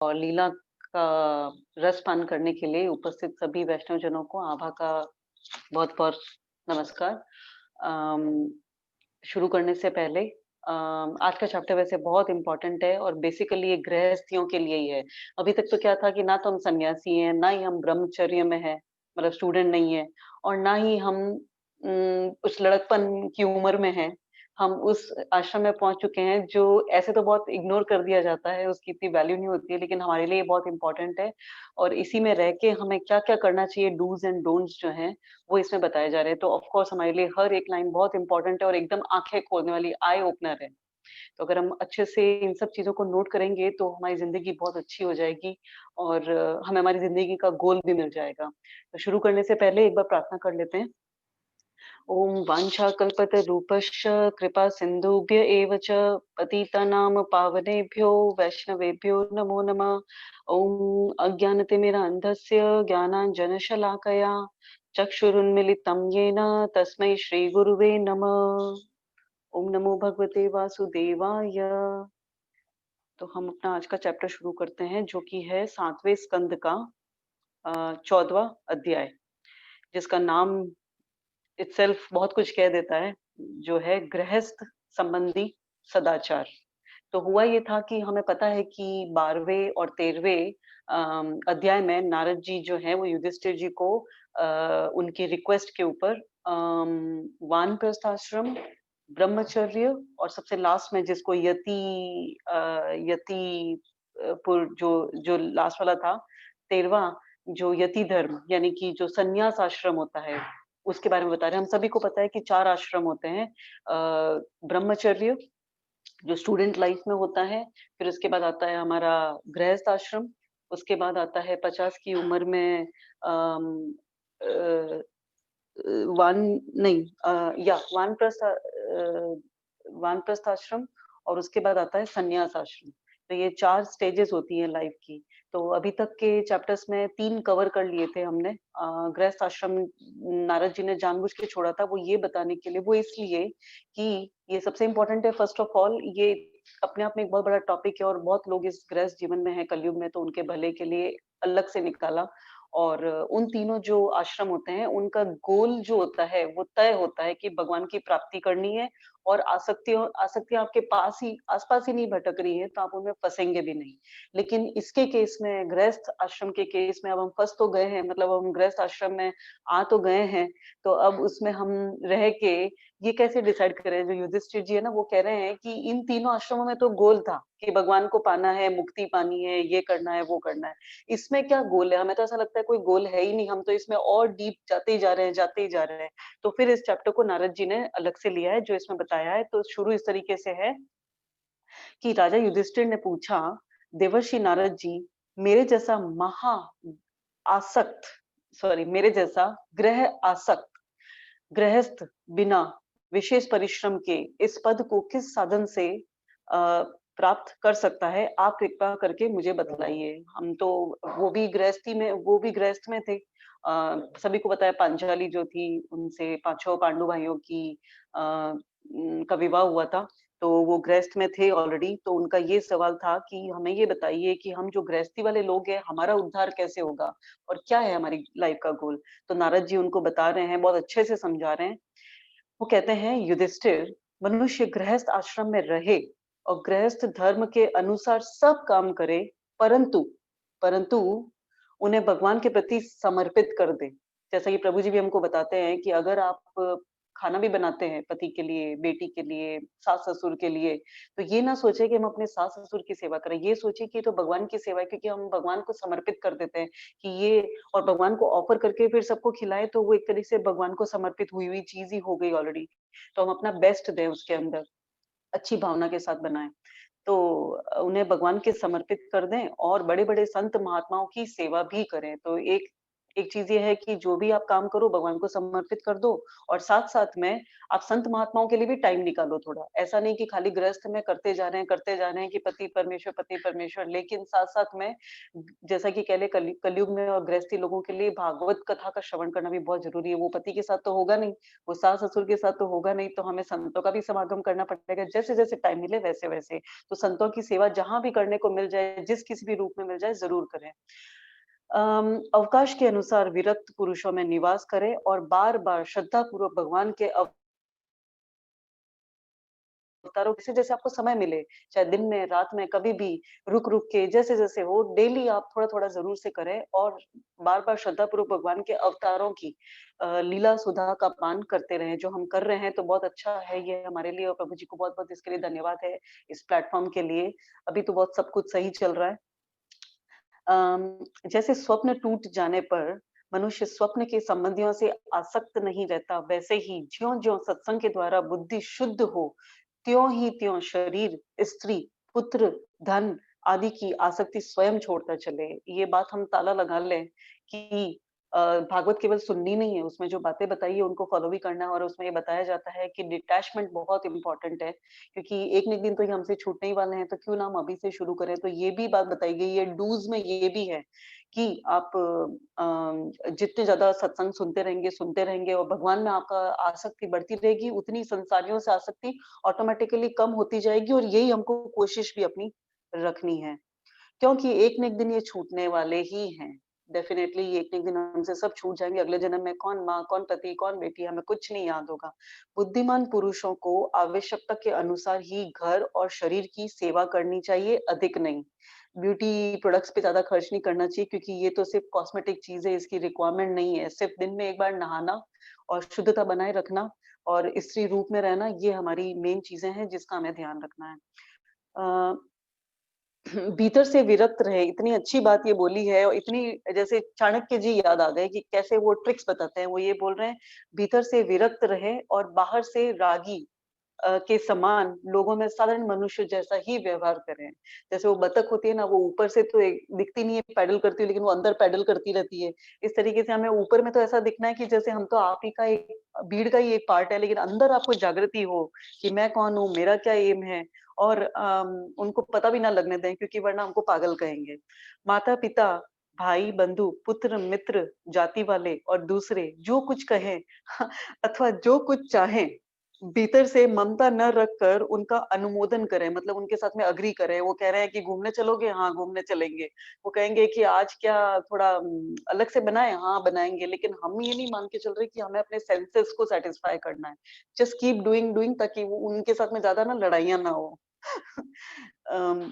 और लीला का रसपान करने के लिए उपस्थित सभी वैष्णवजनों को आभा का बहुत-बहुत नमस्कार। अम, शुरू करने से पहले आज का चैप्टर वैसे बहुत इम्पोर्टेंट है और बेसिकली ये गृहस्थियों के लिए ही है। अभी तक तो क्या था कि ना तो हम सन्यासी हैं, ना ही हम ब्रह्मचर्य में हैं, मतलब स्टूडेंट नहीं है और ना ही हम उस लड़कपन की उम्र में हैं। हम उस आश्रम में पहुँच चुके हैं जो ऐसे तो बहुत इग्नोर कर दिया जाता है, उसकी इतनी वैल्यू नहीं होती है, लेकिन हमारे लिए बहुत इम्पोर्टेंट है और इसी में रह के हमें क्या-क्या करना चाहिए, डूज़ एंड डोंट्स जो हैं, वो इसमें बताए जा रहे हैं। तो ऑफ कोर्स हमारे लिए हर एक लाइन बहुत इम्पोर्टेंट है और एकदम आँखें खोलने वाली आई ओपनर है। तो अगर हम अच्छे से इन सब चीज़ों को नोट करेंगे तो हमारी ज़िंदगी बहुत अच्छी हो जाएगी और हमें हमारी ज़िंदगी का गोल भी मिल जाएगा। तो शुरू करने से पहले एक बार प्रार्थना कर लेते हैं। ॐ वाञ्छाकल्पतरूपश्च कृपासिन्धुभ्य एव च पतितानां पावनेभ्यो वैष्णवेभ्यो नमो नमः। ॐ अज्ञानतिमिरान्धस्य ज्ञानाञ्जनशलाकया चक्षुरुन्मिलितं येन तस्मै श्रीगुरुवे नमः। ॐ नमो भगवते वासुदेवाय। तो हम अपना आज का चैप्टर शुरू करते हैं जो कि है 7वें स्कंद का 14वाँ अध्याय, जिसका नाम इटसेल्फ बहुत कुछ कह देता है, जो है गृहस्थ संबंधी सदाचार। तो हुआ ये था कि हमें पता है कि 12वें और 13वें अध्याय में नारद जी जो हैं वो युधिष्ठिर जी को उनकी रिक्वेस्ट के ऊपर वानप्रस्थ आश्रम, ब्रह्मचर्य और सबसे लास्ट में जिसको यति पुर जो जो लास्ट वाला था 13वां जो यति धर्म यानी कि जो संन्यास आश्रम होता है, उसके बारे में बता रहे हैं। हम सभी को पता है कि 4 आश्रम होते हैं। ब्रह्मचर्य जो स्टूडेंट लाइफ में होता है, फिर उसके बाद आता है हमारा गृहस्थ आश्रम, उसके बाद आता है 50 की उम्र में अम, अ वान नहीं या वानप्रस्थ आश्रम और उसके बाद आता है संन्यास आश्रम। तो ये 4 स्टेजेस होती हैं लाइफ की। तो अभी तक के चैप्टर्स में 3 कवर कर लिए थे हमने। गृहस्थ आश्रम नारद जी ने जानबूझ के छोड़ा था, वो ये बताने के लिए वो इसलिए कि ये सबसे इम्पोर्टेंट है फर्स्ट ऑफ ऑल ये अपने आप में एक बहुत बड़ा टॉपिक है और बहुत लोग इस गृहस्थ जीवन में हैं कलयुग में, तो उनके भले के लिए अलग से निकाला। और उन तीनों जो आश्रम होते हैं, उनका गोल जो होता है, वो तय होता है कि भगवान की प्राप्ति करनी है और आसक्तियाँ आपके पास ही आस-पास ही नहीं भटक रही हैं, तो आप उनमें फँसेंगे भी नहीं। लेकिन इसके केस में, गृहस्थ आश्रम के केस में अब हम फँस तो गए हैं, मतलब हम गृहस्थ आश्रम में आ तो गए हैं, तो अब उसमें हम रह के ये कैसे डिसाइड करें? जो युधिष्ठिर जी है ना, वो कह रहे हैं कि इन तीनों आश्रमों में तो गोल था कि भगवान को पाना है, मुक्ति पानी है, ये करना है, वो करना है। इसमें क्या गोल है? हमें तो ऐसा लगता है कोई गोल है ही नहीं, हम तो इसमें और डीप जाते ही जा रहे हैं, जाते ही जा रहे हैं। तो फिर इस चैप्टर को नारद जी ने अलग से लिया है, जो इसमें बताया है। तो शुरू इस तरीके से है कि राजा युधिष्ठिर ने पूछा, देवर्षि नारद जी, मेरे जैसा महा आसक्त मेरे जैसा गृह आसक्त गृहस्थ बिना विशेष परिश्रम के इस पद को किस साधन से प्राप्त कर सकता है? आप कृपा करके मुझे बतलाइए। हम तो वो भी गृहस्थ में थे। सभी को पता है पांचाली जो थी उनसे पाँचों पांडु भाइयों की का विवाह हुआ था। तो वो गृहस्थ में थे ऑलरेडी, तो उनका ये सवाल था कि हमें ये बताइए कि हम जो गृहस्थी वाले लोग हैं, हमारा उद्धार कैसे होगा? और क्या है हमारी लाइफ का गोल? तो नारद जी उनको बता रहे हैं, बहुत अच्छे से समझा रहे हैं। वो कहते हैं युधिष्ठिर, मनुष्य गृहस्थ आश्रम में रहे और गृहस्थ धर्म के अनुसार सब काम करे, परंतु परंतु उन्हें भगवान के प्रति समर्पित कर दे। जैसा कि प्रभु जी भी हमको बताते हैं कि अगर आप खाना भी बनाते हैं पति के लिए, बेटी के लिए, सास-ससुर के लिए, तो ये ना सोचे कि हम अपने सास-ससुर की सेवा करें, ये सोचिए कि ये तो भगवान की सेवा है क्योंकि हम भगवान को समर्पित कर देते हैं कि ये और भगवान को ऑफर करके फिर सबको खिलाएँ तो वो एक तरीके से भगवान को समर्पित हुई चीज़ ही हो गई ऑलरेडी। तो हम अपना बेस्ट दें उसके अंदर, अच्छी भावना के साथ बनाएँ। तो उन्हें भगवान के समर्पित कर दें और बड़े-बड़े संत महात्माओं की सेवा भी करें। तो एक एक चीज ये है कि जो भी आप काम करो भगवान को समर्पित कर दो, और साथ-साथ में आप संत महात्माओं के लिए भी टाइम निकालो थोड़ा। ऐसा नहीं कि खाली गृहस्थ में करते जा रहे हैं कि पति परमेश्वर, लेकिन साथ-साथ में जैसा कि कह लें कलयुग में और गृहस्थी लोगों के लिए भागवत कथा का श्रवण करना भी बहुत ज़रूरी है। वो पति के साथ तो होगा नहीं, वो सास-ससुर के साथ तो होगा नहीं, तो हमें संतों का भी समागम करना पड़ेगा, जैसे-जैसे टाइम मिले वैसे-वैसे। तो संतों की सेवा जहाँ भी करने को मिल जाए, जिस किसी भी रूप में मिल जाए, ज़रूर करें। अवकाश के अनुसार विरक्त पुरुषों में निवास करें और बार-बार श्रद्धापूर्वक भगवान के अवतारों जैसे-जैसे आपको समय मिले, चाहे दिन में, रात में, कभी भी रुक-रुक के जैसे-जैसे हो, डेली आप थोड़ा-थोड़ा ज़रूर से करें और बार-बार श्रद्धापूर्वक भगवान के अवतारों की लीला सुधा का पान करते रहें। जो हम कर रहे हैं तो बहुत अच्छा है ये हमारे लिए, और प्रभु जी को बहुत-बहुत इसके लिए धन्यवाद है, इस प्लेटफ़ॉर्म के लिए। अभी तो बहुत सब कुछ सही चल रहा है। जैसे स्वप्न टूट जाने पर मनुष्य स्वप्न के संबंधियों से आसक्त नहीं रहता, वैसे ही ज्यों-ज्यों सत्संग के द्वारा बुद्धि शुद्ध हो, त्यों ही त्यों शरीर, स्त्री, पुत्र, धन आदि की आसक्ति स्वयं छोड़ता चले। ये बात हम ताला लगा लें कि भागवत केवल सुननी नहीं है, उसमें जो बातें बताई है उनको फॉलो भी करना है, और उसमें ये बताया जाता है कि डिटैचमेंट बहुत इम्पोर्टेंट है, क्योंकि एक न एक दिन तो ये हमसे छूटने ही वाले हैं, तो क्यों ना हम अभी से शुरू करें। तो ये भी बात बताई गई है, डूज़ में ये भी है कि आप जितने ज़्यादा सत्संग सुनते रहेंगे और भगवान में आपका आसक्ति बढ़ती रहेगी, उतनी संसारियों से आसक्ति ऑटोमैटिकली कम होती जाएगी, और यही हमको कोशिश भी अपनी रखनी है। क्योंकि एक न एक दिन ये छूटने वाले ही हैं। डेफ़िनेटली ये एक न एक दिन हमसे सब छूट जाएँगे। अगले जन्म में कौन माँ, कौन पति, कौन बेटी, हमें कुछ नहीं याद होगा। बुद्धिमान पुरुषों को आवश्यकता के अनुसार ही घर और शरीर की सेवा करनी चाहिए, अधिक नहीं। ब्यूटी प्रोडक्ट्स पे ज़्यादा खर्च नहीं करना चाहिए, क्योंकि ये तो सिर्फ़ कॉस्मेटिक चीज़ है, इसकी रिक्वायरमेंट नहीं है। सिर्फ़ दिन में एक बार नहाना और शुद्धता बनाए रखना और स्त्री रूप में रहना, ये हमारी मेन चीज़ें हैं जिसका हमें ध्यान रखना है। अ भीतर से विरक्त रहे, इतनी अच्छी बात ये बोली है, और इतनी जैसे चाणक्य जी याद आ गए कि कैसे वो ट्रिक्स बताते हैं। वो ये बोल रहे हैं, भीतर से विरक्त रहे और बाहर से रागी के समान लोगों में साधारण मनुष्य जैसा ही व्यवहार करें। जैसे वो बतख होती है ना, वो ऊपर से तो दिखती नहीं है पैडल करती हुई, लेकिन वो अंदर पैडल करती रहती है। इस तरीके से हमें ऊपर में तो ऐसा दिखना है कि जैसे हम तो आप ही का एक भीड़ का ही एक पार्ट है, लेकिन अंदर आपको जागृति हो कि मैं कौन हूँ, मेरा क्या एम है, और उनको पता भी ना लगने दें, क्योंकि वरना हमको पागल कहेंगे। माता-पिता, भाई, बंधु, पुत्र, मित्र, जाति वाले और दूसरे जो कुछ कहें अथवा जो कुछ चाहें, भीतर से ममता न रखकर उनका अनुमोदन करें, मतलब उनके साथ में एग्री करें। वो कह रहे हैं कि घूमने चलोगे? हाँ, घूमने चलेंगे। वो कहेंगे कि आज क्या थोड़ा अलग से बनाएँ? हाँ, बनाएँगे। लेकिन हम ये नहीं मान के चल रहे कि हमें अपने सेंसेस को सैटिस्फाई करना है। जस्ट कीप डूइंग डूइंग, ताकि वो उनके साथ में ज़्यादा ना लड़ाइयाँ ना हो। अम,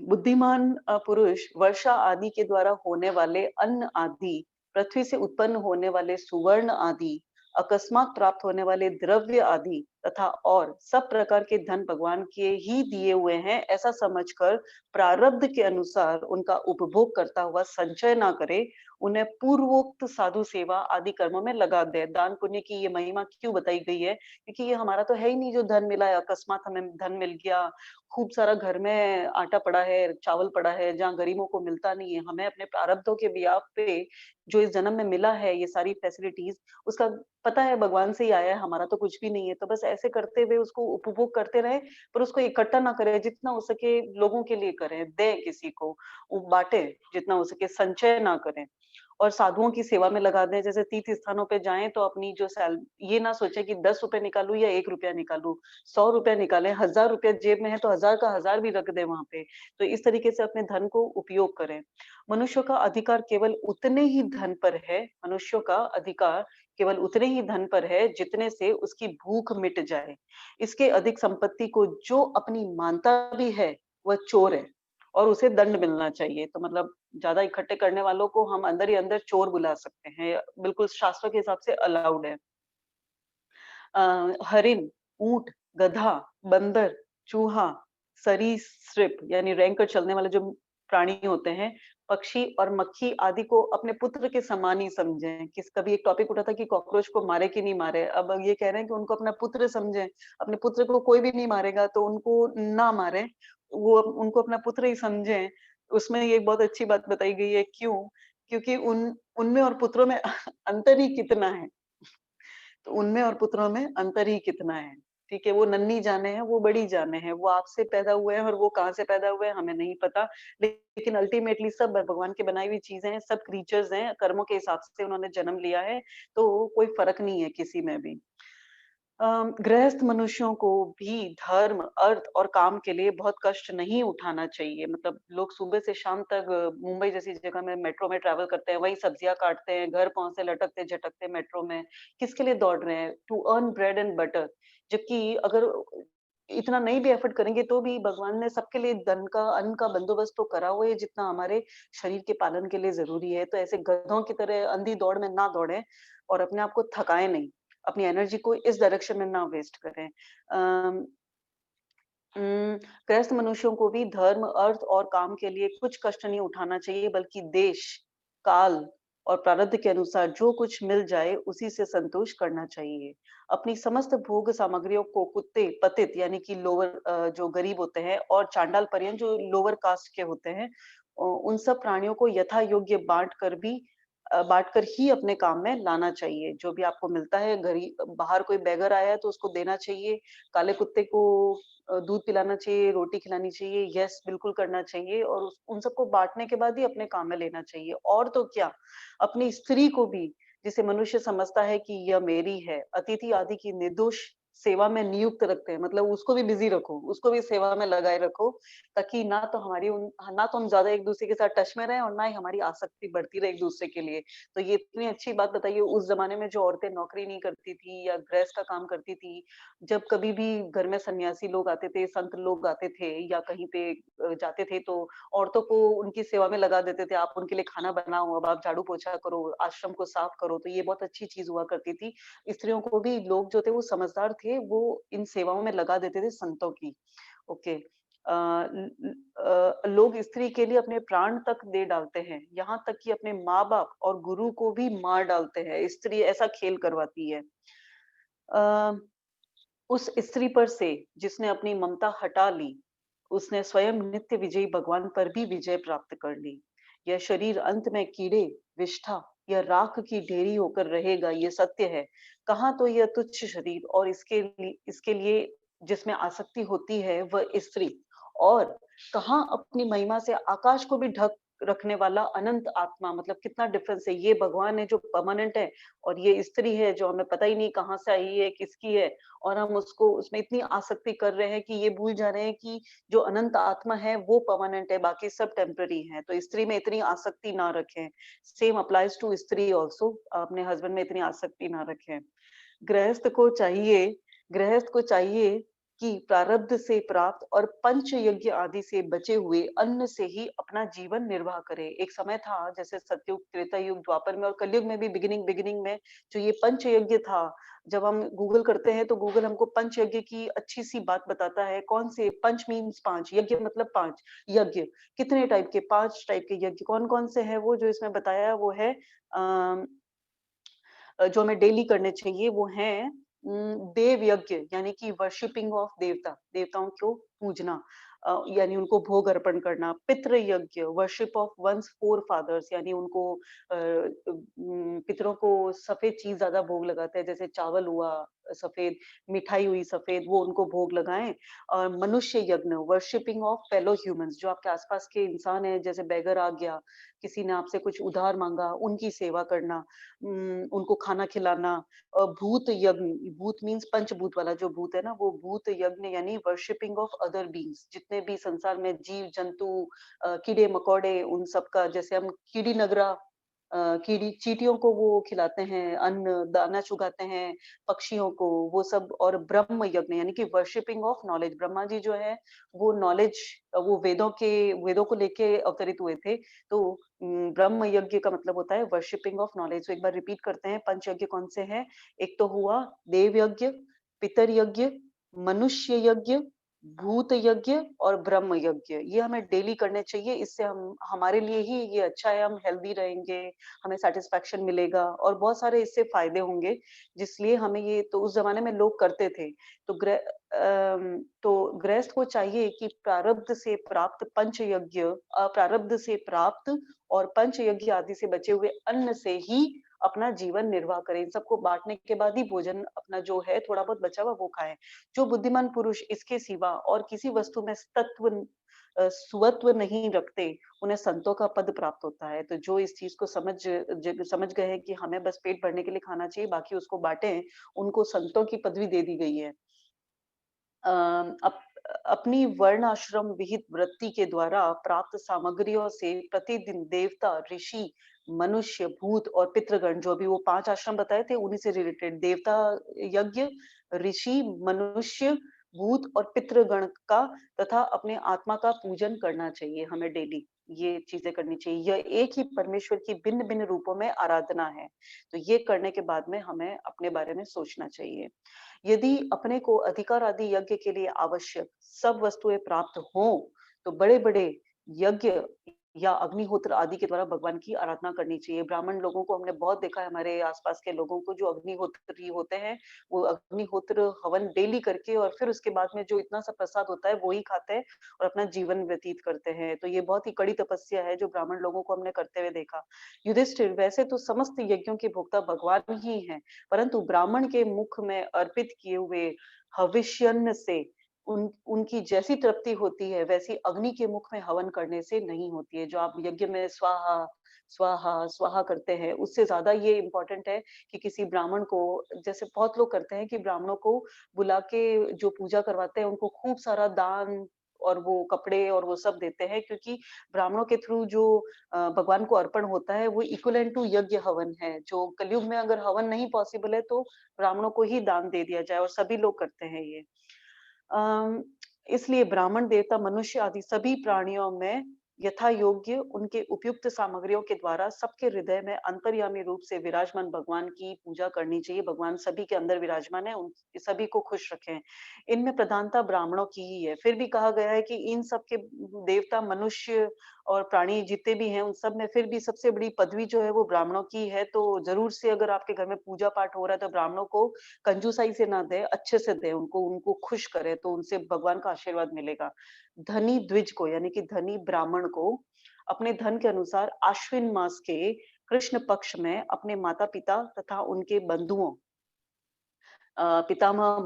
बुद्धिमान पुरुष वर्षा आदि के द्वारा होने वाले अन्न आदि, पृथ्वी से उत्पन्न होने वाले सुवर्ण आदि, अकस्मात प्राप्त होने वाले द्रव्य आदि तथा और सब प्रकार के धन भगवान के ही दिए हुए हैं, ऐसा समझकर प्रारब्ध के अनुसार उनका उपभोग करता हुआ संचय ना करे, उन्हें पूर्वोक्त साधु सेवा आदि कर्मों में लगा दे। दान पुण्य की ये महिमा क्यों बताई गई है? क्योंकि ये हमारा तो है ही नहीं, जो धन मिला है, अकस्मात हमें धन मिल गया, खूब सारा घर में आटा पड़ा है, चावल पड़ा है, जहाँ गरीबों को मिलता नहीं है। हमें अपने प्रारब्धों के बिहाफ़ पे जो इस जन्म में मिला है, ये सारी फैसिलिटीज़, उसका पता है भगवान से ही आया है, हमारा तो कुछ भी नहीं है। तो बस ऐसे करते हुए उसको उपभोग करते रहें, पर उसको इकट्ठा ना करें, जितना हो सके लोगों के लिए करें, दें किसी को, बाँटें, जितना हो सके संचय ना करें। और साधुओं की सेवा में लगा दें, जैसे तीर्थ स्थानों पे जाएँ तो अपनी जो ये ना सोचें कि ₹10 निकालूँ या ₹1 निकालूँ, ₹100 निकालें, ₹1000 जेब में है तो 1000 का 1000 भी रख दें वहाँ पे। तो इस तरीके से अपने धन को उपयोग करें। मनुष्य का अधिकार केवल उतने ही धन पर है, मनुष्यों का अधिकार केवल उतने ही धन पर है जितने से उसकी भूख मिट जाए। इसके अधिक संपत्ति को जो अपनी मानता भी है, वह चोर है और उसे दंड मिलना चाहिए। तो मतलब ज़्यादा इकट्ठे करने वालों को हम अंदर ही अंदर चोर बुला सकते हैं, बिल्कुल शास्त्रों के हिसाब से अलाउड है। हरिण, ऊँट, गधा, बंदर, चूहा, सरीसृप यानी रेंग कर चलने वाले जो प्राणी होते हैं, पक्षी और मक्खी आदि को अपने पुत्र के समान ही समझें। कभी एक टॉपिक उठा था कि कॉकरोच को मारे कि नहीं मारे, अब ये कह रहे हैं कि उनको अपना पुत्र समझें। अपने पुत्र को कोई भी नहीं मारेगा तो उनको ना मारें, वो उनको अपना पुत्र ही समझें। उसमें ये बहुत अच्छी बात बताई गई है, क्यों? क्योंकि उनमें और पुत्रों में अंतर ही कितना है। तो उनमें और पुत्रों में अंतर ही कितना है, ठीक है? वो नन्ही जाने हैं, वो बड़ी जाने हैं, वो आपसे पैदा हुए हैं और वो कहाँ से पैदा हुए हैं हमें नहीं पता। लेकिन अल्टीमेटली सब भगवान की बनाई हुई चीज़ें हैं, सब क्रीचर्स हैं, कर्मों के हिसाब से उन्होंने जन्म लिया है, तो कोई फ़र्क नहीं है किसी में भी। गृहस्थ मनुष्यों को भी धर्म, अर्थ और काम के लिए बहुत कष्ट नहीं उठाना चाहिए। मतलब लोग सुबह से शाम तक मुंबई जैसी जगह में मेट्रो में ट्रैवल करते हैं, वहीं सब्जियाँ काटते हैं, घर पाँव से लटकते-झटकते मेट्रो में। किसके लिए दौड़ रहे हैं? To earn bread and butter. जबकि अगर इतना नहीं भी एफर्ट करेंगे तो भी भगवान ने सबके लिए धन का, अन्न का बंदोबस्त तो करा हुआ है जितना हमारे शरीर के पालन के लिए ज़रूरी है। तो ऐसे गधों की तरह अंधी दौड़ में ना दौड़ें और अपने आप को थकाएँ नहीं। अपनी एनर्जी को इस डायरेक्शन में ना वेस्ट करें। अम, गृहस्थ मनुष्यों को भी धर्म, अर्थ और काम के लिए कुछ कष्ट नहीं उठाना चाहिए, बल्कि देश, काल और प्रारब्ध के अनुसार जो कुछ मिल जाए उसी से संतोष करना चाहिए। अपनी समस्त भोग सामग्रियों को कुत्ते, पतित यानी कि लोअर जो गरीब होते हैं और चांडाल परियन जो लोअर कास्ट के होते हैं, उन सब प्राणियों को यथा योग्य बाँटकर ही अपने काम में लाना चाहिए। जो भी आपको मिलता है बाहर कोई बेगर आया है तो उसको देना चाहिए। काले कुत्ते को दूध पिलाना चाहिए, रोटी खिलानी चाहिए, यस बिल्कुल करना चाहिए और उस उन सबको बाँटने के बाद ही अपने काम में लेना चाहिए। और तो क्या, अपनी स्त्री को भी जिसे मनुष्य समझता है कि यह मेरी है, अतिथि आदि की निर्दोष सेवा में नियुक्त रखते हैं। मतलब उसको भी बिज़ी रखो, उसको भी सेवा में लगाए रखो, ताकि ना तो हम ज़्यादा एक-दूसरे के साथ टच में रहें और ना ही हमारी आसक्ति बढ़ती रहे एक-दूसरे के लिए। तो ये इतनी अच्छी बात बताई है, उस ज़माने में जो औरतें नौकरी नहीं करती थी या गृहस्थ का काम करती थी, जब कभी भी घर में सन्यासी लोग आते थे, संत लोग आते थे या कहीं पे जाते थे तो औरतों को उनकी सेवा में लगा देते थे, आप उनके लिए खाना बनाओ, अब आप झाड़ू-पोछा करो, आश्रम को साफ करो, तो ये बहुत अच्छी चीज़ हुआ करती थी। स्त्रियों को भी लोग जो थे वो समझदार थे, वो इन सेवाओं में लगा देते थे संतों की। ओके। लोग स्त्री के लिए अपने प्राण तक दे डालते हैं, यहाँ तक कि अपने माँ-बाप और गुरु को भी मार डालते हैं, स्त्री ऐसा खेल करवाती है। अ, उस स्त्री पर से जिसने अपनी ममता हटा ली, उसने स्वयं नित्य विजयी भगवान पर भी विजय प्राप्त कर ली। यह शरीर अंत में कीड़े, विष्ठा या राख की ढेरी होकर रहेगा, ये सत्य है। कहाँ तो यह तुच्छ शरीर और इसके लिए जिसमें आसक्ति होती है वह स्त्री और कहाँ अपनी महिमा से आकाश को भी ढक रखने वाला अनंत आत्मा। मतलब कितना डिफरेंस है। ये भगवान है जो परमानेंट है और ये स्त्री है जो हमें पता ही नहीं कहाँ से आई है, किसकी है और हम उसको उसमें इतनी आसक्ति कर रहे हैं कि ये भूल जा रहे हैं कि जो अनंत आत्मा है वो परमानेंट है, बाकी सब टेम्पररी है। तो स्त्री में इतनी आसक्ति ना रखें। सेम अप्लाइज टू स्त्री आल्सो। अपने हस्बैंड में इतनी आसक्ति ना रखें। गृहस्थ को चाहिए गृहस्थ को चाहिए कि प्रारब्ध से प्राप्त और पंच यज्ञ आदि से बचे हुए अन्न से ही अपना जीवन निर्वाह करे। एक समय था जैसे सतयुग, त्रेता युग, द्वापर में और कलयुग में भी बिगिनिंग बिगिनिंग में जो ये पंच यज्ञ था, जब हम गूगल करते हैं तो गूगल हमको पंच यज्ञ की अच्छी सी बात बताता है। कौन से पंच मीन्स 5, यज्ञ मतलब 5 यज्ञ। कितने टाइप के? 5 टाइप के यज्ञ कौन-कौन से हैं वो जो इसमें बताया है वो है अ जो हमें डेली करने चाहिए वो हैं देव यज्ञ यानी कि वर्शिपिंग ऑफ देवता, देवताओं को पूजना यानी उनको भोग अर्पण करना, पितृ यज्ञ worship of one's forefathers यानी उनको पितरों को सफेद चीज ज्यादा भोग लगाते हैं जैसे चावल हुआ सफेद, मिठाई हुई सफेद, वो उनको भोग लगाएं। और मनुष्य यज्ञ वर्शिपिंग ऑफ फेलो ह्यूमंस, जो आपके आसपास के इंसान है जैसे बेगर आ गया, किसी ने आपसे कुछ उधार मांगा, उनकी सेवा करना, उनको खाना खिलाना। भूत यज्ञ, भूत मीन्स पंचभूत वाला जो भूत है ना, वो भूत यज्ञ यानी वर्शिपिंग ऑफ अदर बीइंग्स, जितने भी संसार में जीव जंतु, कीड़े मकोड़े, उन सब का जैसे हम कीड़ी नगरा, कीड़ी चींटियों को वो खिलाते हैं, अन्न दाना चुगाते हैं, पक्षियों को वो सब। और ब्रह्म यज्ञ यानी कि worshipping of knowledge, Brahma ji जो है वो नॉलेज, वो वेदों को लेके अवतरित हुए थे। तो ब्रह्म यज्ञ का मतलब होता है वर्शिपिंग ऑफ नॉलेज। तो एक बार रिपीट करते हैं पंच यज्ञ कौन से हैं। एक तो हुआ देव यज्ञ, पितर यज्ञ, मनुष्य यज्ञ, भूत यज्ञ और ब्रह्म यज्ञ, ये हमें डेली करने चाहिए। इससे हम हमारे लिए ही ये अच्छा है, हम हेल्दी रहेंगे, हमें सैटिस्फैक्शन मिलेगा और बहुत सारे इससे फ़ायदे होंगे, जिसलिए हमें ये तो उस ज़माने में लोग करते थे। तो तो गृहस्थ को चाहिए कि प्रारब्ध से प्राप्त पंच यज्ञ, अप्रारब्ध से प्राप्त और पंच यज्ञ आदि से बचे हुए अन्न से ही अपना जीवन निर्वाह करें। इन सबको बाँटने के बाद ही भोजन अपना जो है थोड़ा बहुत बचा हुआ वो खाएँ। जो बुद्धिमान पुरुष इसके सिवा और किसी वस्तु में स्वत्व नहीं रखते, उन्हें संतों का पद प्राप्त होता है। तो जो इस चीज़ को समझ गए हैं कि हमें बस पेट भरने के लिए खाना चाहिए, बाकी उसको बाँटें, उनको संतों की पदवी दे दी गई है। अ, अप अपनी वर्ण आश्रम विहित वृत्ति के द्वारा प्राप्त सामग्रियों से प्रतिदिन देवता, ऋषि, मनुष्य, भूत और पितृगण, जो अभी वो 5 आश्रम बताए थे उन्हीं से रिलेटेड देवता यज्ञ, ऋषि, मनुष्य, भूत और पितृगण का तथा अपने आत्मा का पूजन करना चाहिए हमें डेली। ये चीज़ें करनी चाहिए। यह एक ही परमेश्वर की भिन्न-भिन्न रूपों में आराधना है। तो ये करने के बाद में हमें अपने बारे में सोचना चाहिए। यदि अपने को अधिकार आदि यज्ञ के लिए आवश्यक सब वस्तुएं प्राप्त हों, तो बड़े-बड़े यज्ञ या अग्निहोत्र आदि के द्वारा भगवान की आराधना करनी चाहिए। ब्राह्मण लोगों को हमने बहुत देखा है, हमारे आसपास के लोगों को जो अग्निहोत्री होते हैं, वो अग्निहोत्र हवन डेली करके और फिर उसके बाद में जो इतना सा प्रसाद होता है, वो ही खाते हैं और अपना जीवन व्यतीत करते हैं। तो ये बहुत ही कड़ी तपस्या है, जो ब्राह्मण लोगों को हमने करते हुए देखा। युधिष्ठिर, वैसे तो समस्त यज्ञों के भोक्ता भगवान ही हैं, परंतु ब्राह्मण के मुख में अर्पित किए हुए हविष्यन्न से उनकी जैसी तृप्ति होती है, वैसी अग्नि के मुख में हवन करने से नहीं होती है। जो आप यज्ञ में स्वाहा, स्वाहा, स्वाहा करते हैं, उससे ज़्यादा ये इम्पोर्टेंट है कि किसी ब्राह्मण को, जैसे बहुत लोग करते हैं कि ब्राह्मणों को बुला के जो पूजा करवाते हैं, उनको खूब सारा दान और वो कपड़े और वो सब देते हैं, क्योंकि ब्राह्मणों के थ्रू जो भगवान को अर्पण होता है, वो इक्विवेलेंट टू यज्ञ हवन है। जो कलयुग में अगर हवन नहीं पॉसिबल है, तो ब्राह्मणों को ही दान दे दिया जाए और सभी लोग करते हैं ये। अम, इसलिए ब्राह्मण, देवता, मनुष्य आदि सभी प्राणियों में यथा योग्य उनके उपयुक्त सामग्रियों के द्वारा सबके हृदय में अंतर्यामी रूप से विराजमान भगवान की पूजा करनी चाहिए। भगवान सभी के अंदर विराजमान है, उन सभी को खुश रखें। इनमें प्रधानता ब्राह्मणों की ही है। फिर भी कहा गया है कि इन सब के देवता, मनुष्य और प्राणी जितने भी हैं, उन सब में फिर भी सबसे बड़ी पदवी जो है वो ब्राह्मणों की है। तो ज़रूर से अगर आपके घर में पूजा पाठ हो रहा है, तो ब्राह्मणों को कंजूसाई से ना दें, अच्छे से दें, उनको उनको खुश करें, तो उनसे भगवान का आशीर्वाद मिलेगा। धनी द्विज को, यानी कि धनी ब्राह्मण को अपने धन के अनुसार आश्विन मास के कृष्ण पक्ष में अपने माता-पिता तथा उनके बंधुओं, पितामह,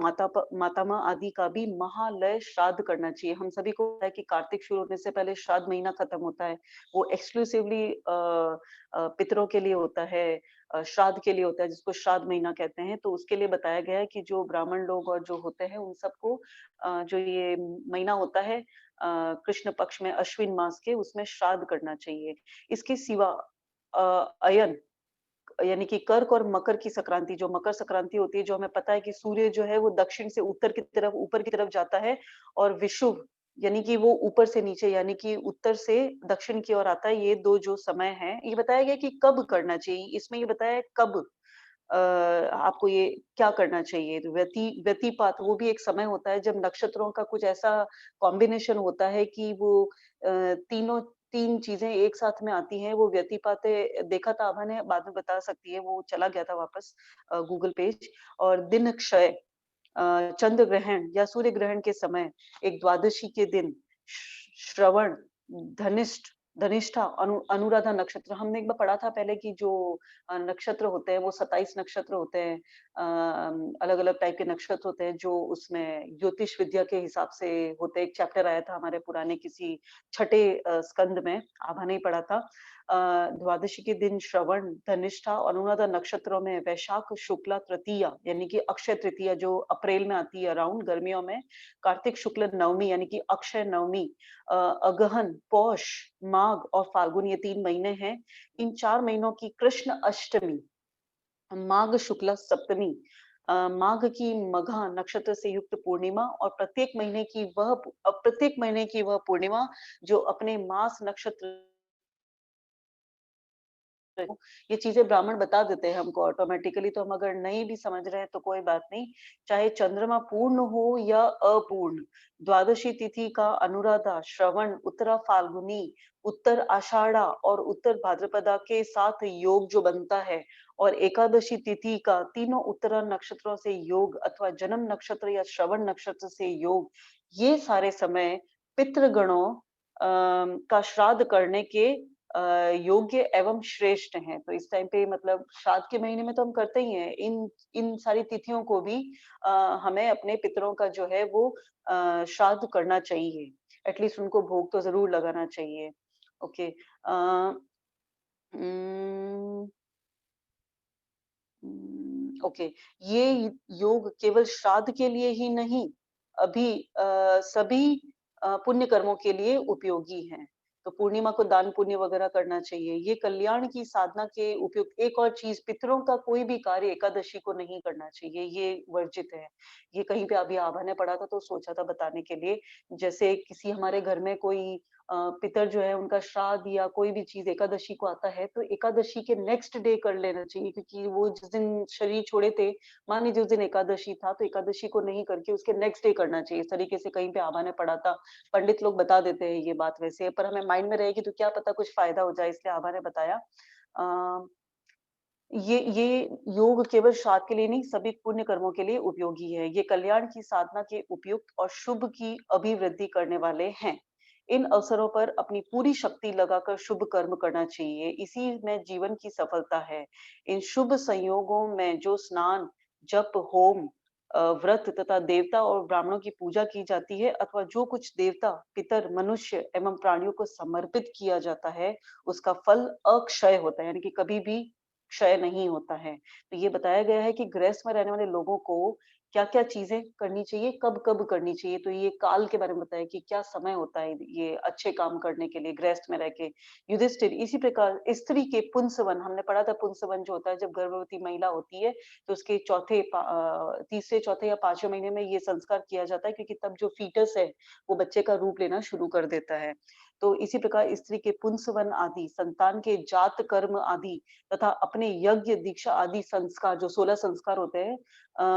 मातामह आदि का भी महालय श्राद्ध करना चाहिए। हम सभी को पता है कि कार्तिक शुरू होने से पहले श्राद्ध महीना खत्म होता है। वो एक्सक्लूसिवली पितरों के लिए होता है, श्राद्ध के लिए होता है, जिसको श्राद्ध महीना कहते हैं। तो उसके लिए बताया गया है कि जो ब्राह्मण लोग और जो होते हैं, उन सबको जो ये महीना होता है कृष्ण पक्ष में अश्विन मास के, उसमें श्राद्ध करना चाहिए। इसके सिवा अयन, यानी कि कर्क और मकर की संक्रांति, जो मकर संक्रांति होती है, जो हमें पता है कि सूर्य जो है वो दक्षिण से उत्तर की तरफ, ऊपर की तरफ जाता है और विषुव, यानी कि वो ऊपर से नीचे, यानी कि उत्तर से दक्षिण की ओर आता है। ये 2 जो समय हैं, ये बताया गया कि कब करना चाहिए। इसमें ये बताया है कब आपको ये क्या करना चाहिए। तो व्यतिपात, वो भी एक समय होता है जब नक्षत्रों का कुछ ऐसा कॉम्बिनेशन होता है कि वो तीनों 3 चीज़ें एक साथ में आती हैं। वो व्यतिपात देखा था आभा ने, बाद में बता सकती है, वो चला गया था वापस गूगल पेज। और दिन क्षय, चंद्र ग्रहण या सूर्य ग्रहण के समय, एक द्वादशी के दिन, श्रवण, धनिष्ठ, धनिष्ठा, अनुराधा नक्षत्र। हमने एक बार पढ़ा था पहले कि जो नक्षत्र होते हैं वो 27 नक्षत्र होते हैं। अलग-अलग टाइप के नक्षत्र होते हैं जो उसमें ज्योतिष विद्या के हिसाब से होते हैं। एक चैप्टर आया था हमारे पुराने किसी छठे स्कंद में, आभा ने ही पढ़ा था। द्वादशी के दिन श्रवण, धनिष्ठा और अनुराधा नक्षत्रों में वैशाख शुक्ला तृतीया, यानी कि अक्षय तृतीया जो अप्रैल में आती है अराउंड गर्मियों में, कार्तिक शुक्ल नवमी यानी कि अक्षय नवमी, अगहन, पौष, माघ और फाल्गुन, ये 3 महीने हैं। इन 4 महीनों की कृष्ण अष्टमी, माघ शुक्ला सप्तमी, माघ की मघा नक्षत्र से युक्त पूर्णिमा और प्रत्येक महीने की वह पूर्णिमा जो अपने मास नक्षत्र ये चीजें ब्राह्मण बता देते हैं हमको ऑटोमेटिकली, तो हम अगर नहीं भी समझ रहे हैं तो कोई बात नहीं। चाहे चंद्रमा पूर्ण हो या अपूर्ण, द्वादशी तिथि का अनुराधा, श्रवण, उत्तरा फाल्गुनी, उत्तर आषाढ़ा और उत्तर भाद्रपदा के साथ योग जो बनता है, और एकादशी तिथि का तीनों उत्तरा नक्षत्रों से योग अथवा जन्म नक्षत्र या श्रवण नक्षत्र से योग, ये सारे समय पितृगणों का श्राद्ध करने के योग्य एवं श्रेष्ठ हैं। तो इस टाइम पे मतलब श्राद्ध के महीने में तो हम करते ही हैं। इन इन सारी तिथियों को भी हमें अपने पितरों का जो है वो श्राद्ध करना चाहिए। एटलीस्ट उनको भोग तो ज़रूर लगाना चाहिए। ओके। उम, ओके। ये योग केवल श्राद्ध के लिए ही नहीं, अभी सभी पुण्य कर्मों के लिए उपयोगी हैं। तो पूर्णिमा को दान पुण्य वगैरह करना चाहिए। ये कल्याण की साधना के उपयुक्त एक और चीज़, पितरों का कोई भी कार्य एकादशी को नहीं करना चाहिए, ये वर्जित है। ये कहीं पे अभी आभा ने पढ़ा था तो सोचा था बताने के लिए। जैसे किसी हमारे घर में कोई पितर जो है उनका श्राद्ध या कोई भी चीज़ एकादशी को आता है, तो एकादशी के नेक्स्ट डे कर लेना चाहिए, क्योंकि वो जिस दिन शरीर छोड़े थे, मान लीजिए उस दिन एकादशी था, तो एकादशी को नहीं करके उसके नेक्स्ट डे करना चाहिए। इस तरीके से कहीं पे आभा ने पढ़ा था। पंडित लोग बता देते हैं ये बात वैसे, पर हमें माइंड में रहेगी तो क्या पता कुछ फ़ायदा हो जाए, इसलिए आभा ने बताया। अ, ये योग केवल श्राद्ध के लिए नहीं, सभी पुण्य कर्मों के लिए उपयोगी है। ये कल्याण की साधना के उपयुक्त और शुभ की अभिवृद्धि करने वाले हैं। इन अवसरों पर अपनी पूरी शक्ति लगाकर शुभ कर्म करना चाहिए, इसी में जीवन की सफलता है। इन शुभ संयोगों में जो स्नान, जप, होम, व्रत तथा देवता और ब्राह्मणों की पूजा की जाती है, अथवा जो कुछ देवता, पितर, मनुष्य एवं प्राणियों को समर्पित किया जाता है, उसका फल अक्षय होता है, यानी कि कभी भी क्षय नहीं होता है। तो ये बताया गया है कि गृहस्थ में रहने वाले लोगों को क्या-क्या चीज़ें करनी चाहिए, कब-कब करनी चाहिए। तो ये काल के बारे में बताया कि क्या समय होता है ये अच्छे काम करने के लिए गृहस्थ में रह के। युधिष्ठिर इसी प्रकार स्त्री के पुंसवन, हमने पढ़ा था पुंसवन जो होता है जब गर्भवती महिला होती है, तो उसके तीसरे, चौथे या 5वें महीने में ये संस्कार किया जाता है, क्योंकि तब जो फीटस है, वो बच्चे का रूप लेना शुरू कर देता है। तो इसी प्रकार स्त्री के पुंसवन आदि, संतान के जात कर्म आदि तथा अपने यज्ञ, दीक्षा आदि संस्कार, जो 16 संस्कार होते हैं,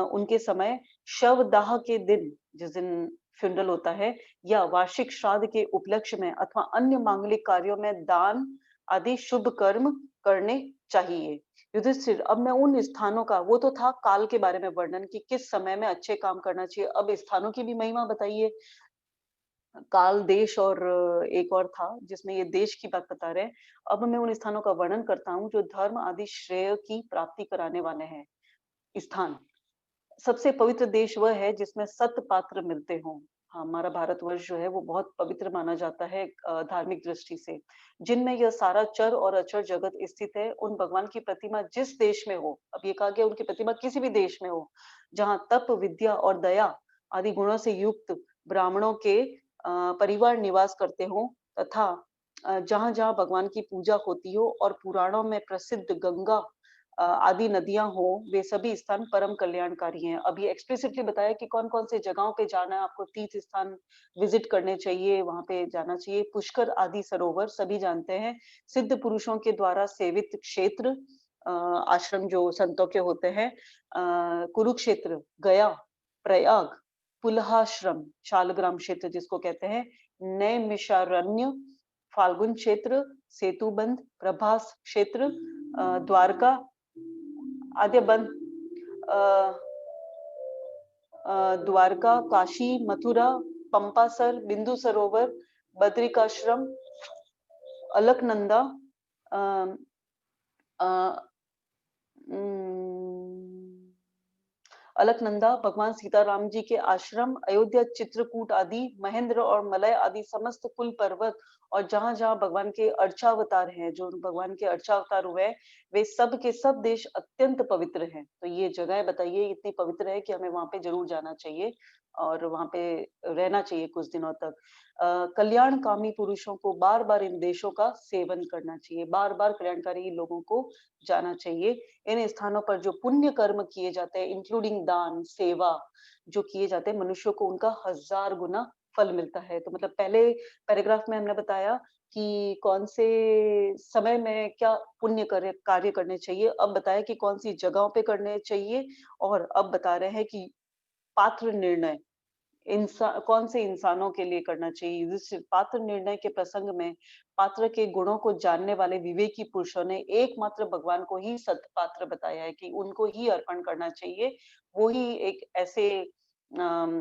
उनके समय शवदाह के दिन, जिस दिन फ्यूनरल होता है, या वार्षिक श्राद्ध के उपलक्ष्य में अथवा अन्य मांगलिक कार्यों में दान आदि शुभ कर्म करने चाहिए। युधिष्ठिर, अब मैं उन स्थानों का, वो तो था काल के बारे में वर्णन कि किस समय में अच्छे काम करना चाहिए, अब स्थानों की भी महिमा बताइए। काल, देश और एक और था जिसमें ये देश की बात बता रहे हैं। अब मैं उन स्थानों का वर्णन करता हूँ जो धर्म आदि श्रेय की प्राप्ति कराने वाले हैं। स्थान, सबसे पवित्र देश वह है जिसमें सत पात्र मिलते हों। हमारा भारतवर्ष जो है वो बहुत पवित्र माना जाता है धार्मिक दृष्टि से। जिनमें यह सारा चर और अचर जगत स्थित है, उन भगवान की प्रतिमा जिस देश में हो, अब ये कहा गया उनकी प्रतिमा किसी भी देश में हो, जहाँ तप, विद्या और दया आदि गुणों से युक्त ब्राह्मणों के परिवार निवास करते हों, तथा जहाँ-जहाँ भगवान की पूजा होती हो और पुराणों में प्रसिद्ध गंगा आदि नदियाँ हो, वे सभी स्थान परम कल्याणकारी हैं। अब ये एक्सप्लिसिटली बताया कि कौन-कौन से जगहों पे जाना है, आपको तीर्थ स्थान विज़िट करने चाहिए, वहाँ पे जाना चाहिए। पुष्कर आदि सरोवर सभी जानते हैं। सिद्ध पुरुषों के द्वारा सेवित क्षेत्र, आश्रम जो संतों के होते हैं, कुरुक्षेत्र, गया, प्रयाग, पुलहाश्रम, शालग्राम क्षेत्र जिसको कहते हैं, नैमिषारण्य, फाल्गुन क्षेत्र, सेतुबंध, प्रभास क्षेत्र, द्वारका, आद्यबंद, अ, द्वारका, काशी, मथुरा, पंपासर, बिंदु सरोवर, बद्रिकाश्रम, अलकनंदा, अ, अ, उम, अलकनंदा, भगवान सीताराम जी के आश्रम, अयोध्या, चित्रकूट आदि, महेंद्र और मलय आदि समस्त कुल पर्वत, और जहाँ-जहाँ भगवान के अर्चावतार हैं, जो भगवान के अर्चावतार हुए हैं, वे सब के सब देश अत्यंत पवित्र हैं। तो ये जगह बताइए इतनी पवित्र है कि हमें वहाँ पे ज़रूर जाना चाहिए और वहाँ पे रहना चाहिए कुछ दिनों तक। कल्याणकामी पुरुषों को बार-बार इन देशों का सेवन करना चाहिए, बार-बार कल्याणकारी लोगों को जाना चाहिए। इन स्थानों पर जो पुण्य कर्म किए जाते हैं, इंक्लूडिंग दान, सेवा, जो किए जाते हैं, मनुष्यों को उनका 1000 गुना फल मिलता है। तो मतलब पहले पैराग्राफ में हमने बताया कि कौन से समय में क्या पुण्य कार्य करने चाहिए, अब बताया कि कौन सी जगहों पे करने चाहिए, और अब बता रहे हैं कि पात्र निर्णय कौन से इंसानों के लिए करना चाहिए। युधिष्ठिर पात्र निर्णय के प्रसंग में पात्र के गुणों को जानने वाले विवेकी पुरुषों ने एकमात्र भगवान को ही सत्पात्र बताया है कि उनको ही अर्पण करना चाहिए। वो ही एक ऐसे अम,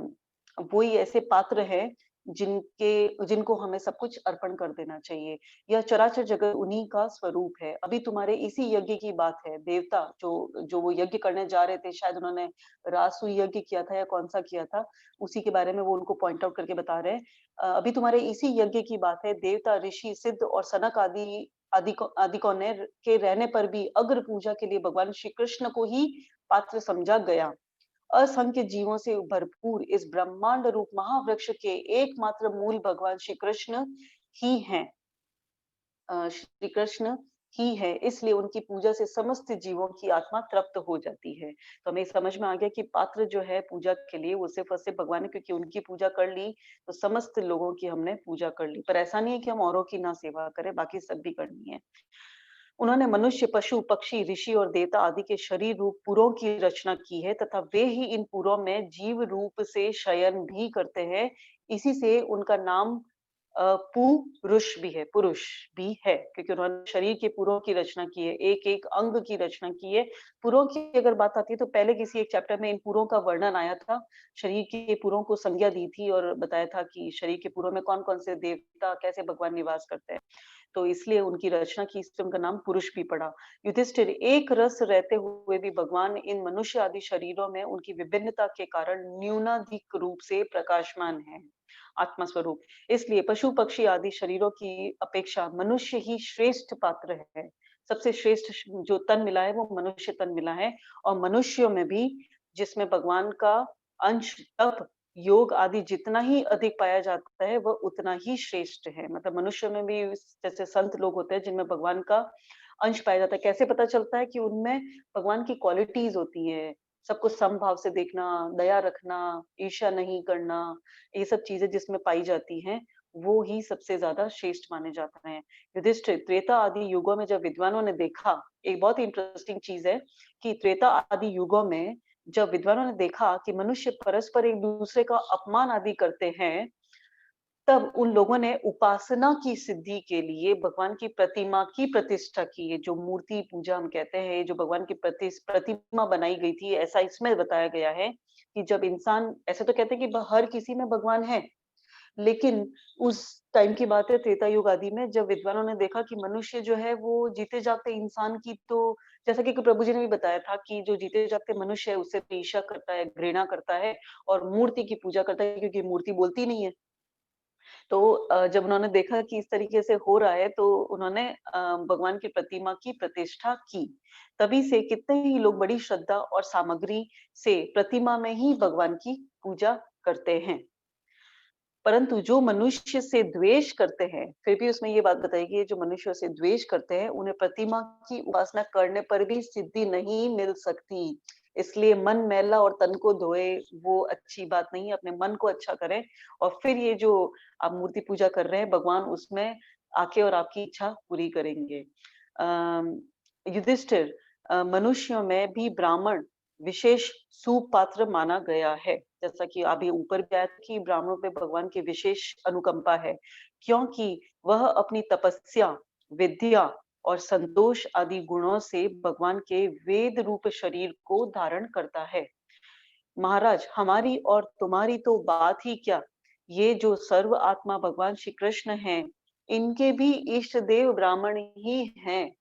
वो ही ऐसे पात्र हैं जिनको हमें सब कुछ अर्पण कर देना चाहिए। यह चराचर जगत उन्हीं का स्वरूप है। अभी तुम्हारे इसी यज्ञ की बात है। देवता जो जो वो यज्ञ करने जा रहे थे, शायद उन्होंने रासु यज्ञ किया था या कौन-सा किया था, उसी के बारे में वो उनको पॉइंट आउट करके बता रहे हैं। अभी तुम्हारे इसी यज्ञ की बात है। देवता, ऋषि, सिद्ध और सनक आदिकों ने के रहने पर भी अग्र पूजा के लिए भगवान श्री कृष्ण को ही पात्र समझा गया। असंख्य जीवों से भरपूर इस ब्रह्मांड रूप महावृक्ष के एकमात्र मूल भगवान श्री कृष्ण ही हैं। श्री कृष्ण ही है, इसलिए उनकी पूजा से समस्त जीवों की आत्मा तृप्त हो जाती है। तो हमें समझ में आ गया कि पात्र जो है पूजा के लिए वो सिर्फ और सिर्फ भगवान है, क्योंकि उनकी पूजा कर ली तो समस्त लोगों की हमने पूजा कर ली। पर ऐसा नहीं है कि हम औरों की ना सेवा करें, बाकी सब भी करनी है। उन्होंने मनुष्य, पशु, पक्षी, ऋषि और देवता आदि के शरीर रूप पुरों की रचना की है तथा वे ही इन पुरों में जीव रूप से शयन भी करते हैं। इसी से उनका नाम पुरुष भी है, पुरुष भी है, क्योंकि उन्होंने शरीर के पुरों की रचना की है, एक-एक अंग की रचना की है। पुरों की अगर बात आती है तो पहले किसी एक चैप्टर में इन पुरों का वर्णन आया था। शरीर के पुरों को संज्ञा दी थी और बताया था कि शरीर के पुरों में कौन-कौन से देवता, कैसे भगवान निवास करते हैं। तो इसलिए उनकी रचना की, इसलिए उनका नाम पुरुष भी पड़ा। युधिष्ठिर, एक रस रहते हुए भी भगवान इन मनुष्य आदि शरीरों में उनकी विभिन्नता के कारण न्यूनाधिक रूप से प्रकाशमान है, आत्मा स्वरूप। इसलिए पशु पक्षी आदि शरीरों की अपेक्षा मनुष्य ही श्रेष्ठ पात्र है। सबसे श्रेष्ठ जो तन मिला है वो मनुष्य तन मिला है, और मनुष्यों में भी जिसमें भगवान का अंश, तप, योग आदि जितना ही अधिक पाया जाता है वह उतना ही श्रेष्ठ है। मतलब मनुष्य में भी जैसे संत लोग होते हैं जिनमें भगवान का अंश पाया जाता है। कैसे पता चलता है कि उनमें भगवान की क्वालिटीज होती है, सबको समभाव से देखना, दया रखना, ईर्ष्या नहीं करना, ये सब चीजें जिसमें पाई जाती हैं, वो ही सबसे ज्यादा श्रेष्ठ माने जाते हैं। युधिष्ठिर, त्रेता आदि युगों में जब विद्वानों ने देखा, एक बहुत ही इंटरेस्टिंग चीज है कि त्रेता आदि युगों में जब विद्वानों ने देखा कि मनुष्य परस्पर एक दूसरे का अपमान आदि करते हैं, तब उन लोगों ने उपासना की सिद्धि के लिए भगवान की प्रतिमा की प्रतिष्ठा की है, जो मूर्ति पूजा हम कहते हैं, जो भगवान की प्रतिमा बनाई गई थी, ऐसा इसमें बताया गया है कि जब इंसान, ऐसे तो कहते हैं कि हर किसी में भगवान है, लेकिन उस टाइम की बात है त्रेता युग आदि में, जब विद्वानों ने देखा कि मनुष्य जो है वो जीते जागते इंसान की, तो जैसा कि प्रभु जी ने भी बताया था कि जो जीते जागते मनुष्य है उससे ईर्ष्या करता है, घृणा करता है और मूर्ति की पूजा करता है, क्योंकि मूर्ति बोलती नहीं है। तो जब उन्होंने देखा कि इस तरीके से हो रहा है, तो उन्होंने भगवान की प्रतिमा की प्रतिष्ठा की। तभी से कितने ही लोग बड़ी श्रद्धा और सामग्री से प्रतिमा में ही भगवान की पूजा करते हैं। परंतु जो मनुष्य से द्वेष करते हैं, फिर भी उसमें ये बात बताई गई है, जो मनुष्यों से द्वेष करते हैं, उन्हें प्रतिमा की उपासना करने पर भी सिद्धि नहीं मिल सकती। इसलिए मन मैला और तन को धोए, वो अच्छी बात नहीं है। अपने मन को अच्छा करें और फिर ये जो आप मूर्ति पूजा कर रहे हैं, भगवान उसमें आके और आपकी इच्छा पूरी करेंगे। अ, युधिष्ठिर, मनुष्यों में भी ब्राह्मण विशेष सुपात्र माना गया है। जैसा कि अभी ऊपर भी आया था कि ब्राह्मणों पे भगवान की विशेष अनुकंपा है, क्योंकि वह अपनी तपस्या, विद्या और संतोष आदि गुणों से भगवान के वेद रूप शरीर को धारण करता है। महाराज, हमारी और तुम्हारी तो बात ही क्या, ये जो सर्व आत्मा भगवान श्री कृष्ण हैं, इनके भी इष्ट देव ब्राह्मण ही हैं।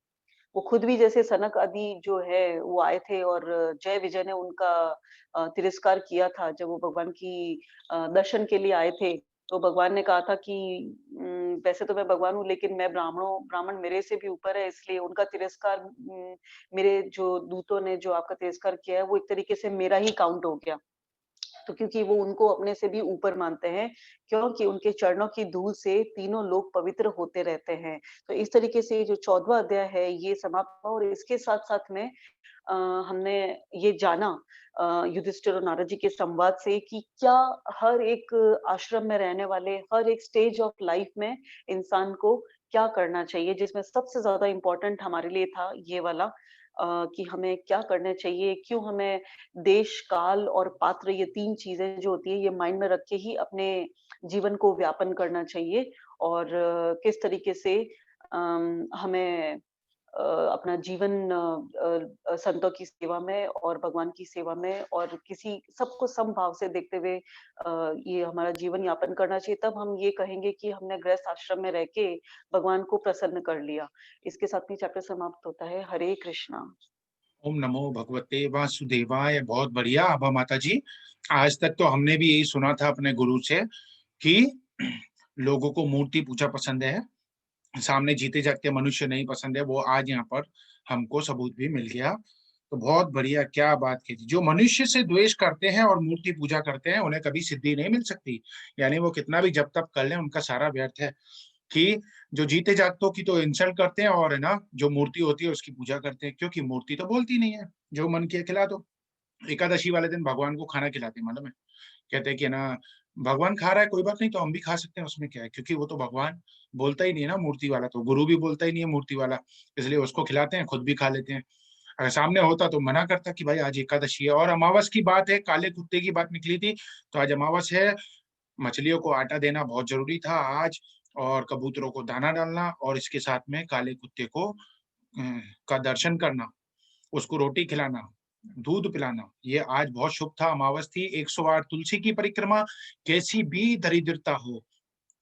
वो खुद भी जैसे सनक आदि जो है वो आए थे और जय विजय ने उनका तिरस्कार किया था जब वो भगवान की दर्शन के लिए आए थे। तो भगवान ने कहा था कि वैसे तो मैं भगवान हूँ, लेकिन मैं ब्राह्मण मेरे से भी ऊपर है, इसलिए उनका तिरस्कार, मेरे जो दूतों ने जो आपका तिरस्कार किया है वो एक तरीके से मेरा ही काउंट हो गया। तो क्योंकि वो उनको अपने से भी ऊपर मानते हैं, क्योंकि उनके चरणों की धूल से तीनों लोग पवित्र होते रहते हैं। तो इस तरीके से जो 14वाँ अध्याय है ये समाप्त हुआ, और इसके साथ-साथ में अ, हमने ये जाना युधिष्ठिर और नारद जी के संवाद से कि क्या हर एक आश्रम में रहने वाले हर एक स्टेज ऑफ लाइफ में इंसान को क्या करना चाहिए, जिसमें सबसे ज़्यादा इम्पोर्टेंट हमारे लिए था ये वाला कि हमें क्या करना चाहिए, क्यों हमें देश, काल और पात्र ये 3 चीज़ें जो होती हैं, ये माइंड में रख के ही अपने जीवन को व्यापन करना चाहिए और किस तरीके से हमें अपना जीवन संतों की सेवा में और भगवान की सेवा में और किसी सबको समभाव से देखते हुए ये हमारा जीवन यापन करना चाहिए, तब हम ये कहेंगे कि हमने गृहस्थ आश्रम में रह के भगवान को प्रसन्न कर लिया। इसके साथ में चैप्टर समाप्त होता है। हरे कृष्णा। ओम नमो भगवते वासुदेवाय। बहुत बढ़िया आभा माता जी। आज तक तो हमने भी यही सुना था अपने गुरु से कि लोगों को मूर्ति पूजा पसंद है, सामने जीते जागते मनुष्य नहीं पसंद है। वो आज यहाँ पर हमको सबूत भी मिल गया। तो बहुत बढ़िया, क्या बात की। जो मनुष्य से द्वेष करते हैं और मूर्ति पूजा करते हैं उन्हें कभी सिद्धि नहीं मिल सकती। यानी वो कितना भी जप तप कर लें उनका सारा व्यर्थ है। कि जो जीते जागतों की तो इंसल्ट करते हैं और है ना, जो मूर्ति होती है उसकी पूजा करते हैं, क्योंकि मूर्ति तो बोलती नहीं है। जो मन किया खिला दो। एकादशी वाले दिन भगवान को खाना खिलाते हैं, मालूम है। कहते हैं कि ना, भगवान खा रहा है कोई बात नहीं, तो हम भी खा सकते हैं, उसमें क्या है, क्योंकि वो तो भगवान बोलता ही नहीं है ना मूर्ति वाला, तो गुरु भी बोलता ही नहीं है मूर्ति वाला, इसलिए उसको खिलाते हैं, खुद भी खा लेते हैं। अगर सामने होता तो मना करता कि भाई आज एकादशी है। और अमावस की बात है, काले कुत्ते की बात निकली थी, तो आज अमावस है। मछलियों को आटा देना बहुत जरूरी था आज, और कबूतरों को दाना डालना, और इसके साथ में काले कुत्ते को का दर्शन करना, उसको रोटी खिलाना, दूध पिलाना, ये आज बहुत शुभ था। अमावस थी। 108 तुलसी की परिक्रमा, कैसी भी दरिद्रता हो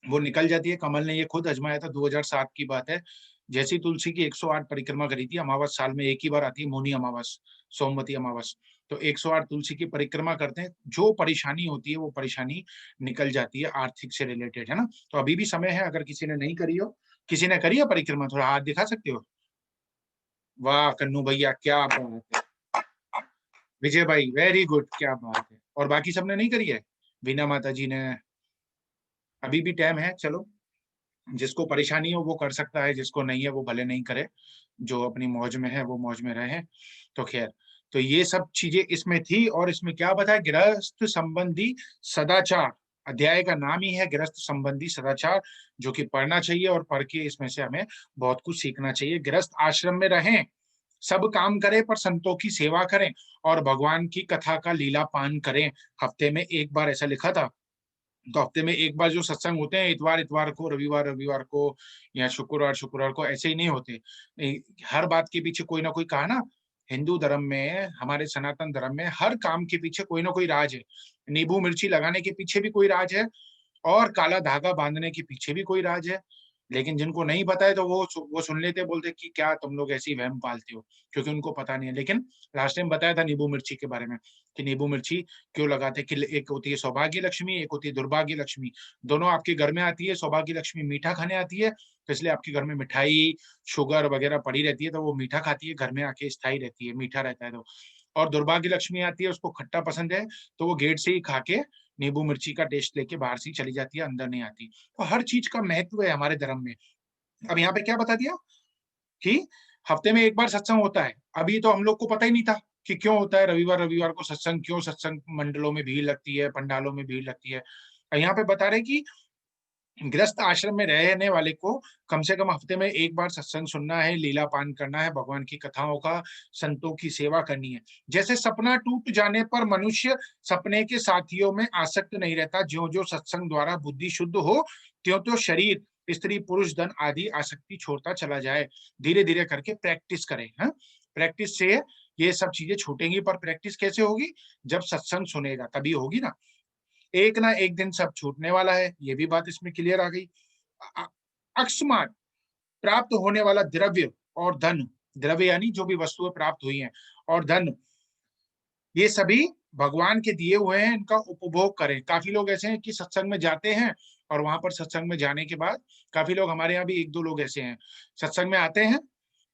वो निकल जाती है। कमल ने ये खुद आजमाया था, 2007 की बात है। जैसी तुलसी की 108 परिक्रमा करी थी। अमावस साल में एक ही बार आती है, मौनी अमावस, सोमवती अमावस। तो 108 तुलसी की परिक्रमा करते हैं, जो परेशानी होती है वो परेशानी निकल जाती है, आर्थिक से रिलेटेड, है ना। तो अभी भी समय है, अगर किसी ने नहीं करी हो। किसी ने करी है परिक्रमा? थोड़ा हाथ दिखा सकते हो? वाह कन्नू भैया, क्या बात है। विजय भाई वेरी गुड, क्या बात है। और बाकी सबने नहीं करी है? बीना माता जी ने? अभी भी टाइम है, चलो। जिसको परेशानी हो वो कर सकता है, जिसको नहीं है वो भले नहीं करे। जो अपनी मौज में है वो मौज में रहे। तो खैर, तो ये सब चीजें इसमें थी। और इसमें क्या बताया, गृहस्थ संबंधी सदाचार। अध्याय का नाम ही है गृहस्थ संबंधी सदाचार, जो कि पढ़ना चाहिए, और पढ़ के इसमें से हमें बहुत कुछ सीखना चाहिए। गृहस्थ आश्रम में रहें, सब काम करें पर संतों की सेवा करें, और भगवान की कथा का लीला पान करें। हफ्ते में एक बार, ऐसा लिखा था। तो हफ्ते में एक बार जो सत्संग होते हैं, इतवार इतवार को, रविवार रविवार को, या शुक्रवार शुक्रवार को, ऐसे ही नहीं होते। हर बात के पीछे कोई ना कोई, कहा ना, हिंदू धर्म में, हमारे सनातन धर्म में हर काम के पीछे कोई ना कोई राज है। नींबू मिर्ची लगाने के पीछे भी कोई राज है, और काला धागा बांधने के पीछे भी कोई राज है। लेकिन जिनको नहीं पता है तो वो सुन लेते, बोलते कि क्या तुम लोग ऐसी वहम पालते हो, क्योंकि उनको पता नहीं है। लेकिन लास्ट टाइम बताया था नींबू मिर्ची के बारे में, कि नींबू मिर्ची क्यों लगाते, कि एक होती है सौभाग्य लक्ष्मी, एक होती है दुर्भाग्य लक्ष्मी। दोनों आपके घर में आती है। सौभाग्य लक्ष्मी मीठा खाने आती है, तो इसलिए आपके घर में मिठाई, शुगर वगैरह पड़ी रहती है, तो वो मीठा खाती है, घर में आके स्थायी रहती है, मीठा रहता है। तो और दुर्भाग्य लक्ष्मी आती है, उसको खट्टा पसंद है, तो वो गेट से ही खा के नींबू मिर्ची का टेस्ट लेके बाहर से ही चली जाती है, अंदर नहीं आती। तो हर चीज का महत्व है हमारे धर्म में। अब यहाँ पे क्या बता दिया कि हफ्ते में एक बार सत्संग होता है। अभी तो हम लोग को पता ही नहीं था कि क्यों होता है रविवार रविवार को सत्संग, क्यों सत्संग मंडलों में भीड़ लगती है, पंडालों में भीड़ लगती है। यहाँ पे बता रहे कि गृहस्थ आश्रम में रहने वाले को कम से कम हफ्ते में एक बार सत्संग सुनना है, लीला पान करना है, भगवान की कथाओं का, संतों की सेवा करनी है। जैसे सपना टूट जाने पर मनुष्य सपने के साथियों में आसक्त नहीं रहता, ज्यो ज्यो सत्संग द्वारा बुद्धि शुद्ध हो, त्यों त्यों शरीर, स्त्री पुरुष धन आदि आसक्ति छोड़ता चला जाए। धीरे धीरे करके प्रैक्टिस करें। हाँ, प्रैक्टिस से ये सब चीजें छूटेंगी। पर प्रैक्टिस कैसे होगी? जब सत्संग सुनेगा तभी होगी ना। एक ना एक दिन सब छूटने वाला है, ये भी बात इसमें क्लियर आ गई। अकस्मात प्राप्त होने वाला द्रव्य और धन, द्रव्य यानी जो भी वस्तुएं प्राप्त हुई हैं, और धन, ये सभी भगवान के दिए हुए हैं, इनका उपभोग करें। काफी लोग ऐसे हैं कि सत्संग में जाते हैं, और वहां पर सत्संग में जाने के बाद, काफी लोग हमारे यहाँ भी एक दो लोग ऐसे हैं, सत्संग में आते हैं,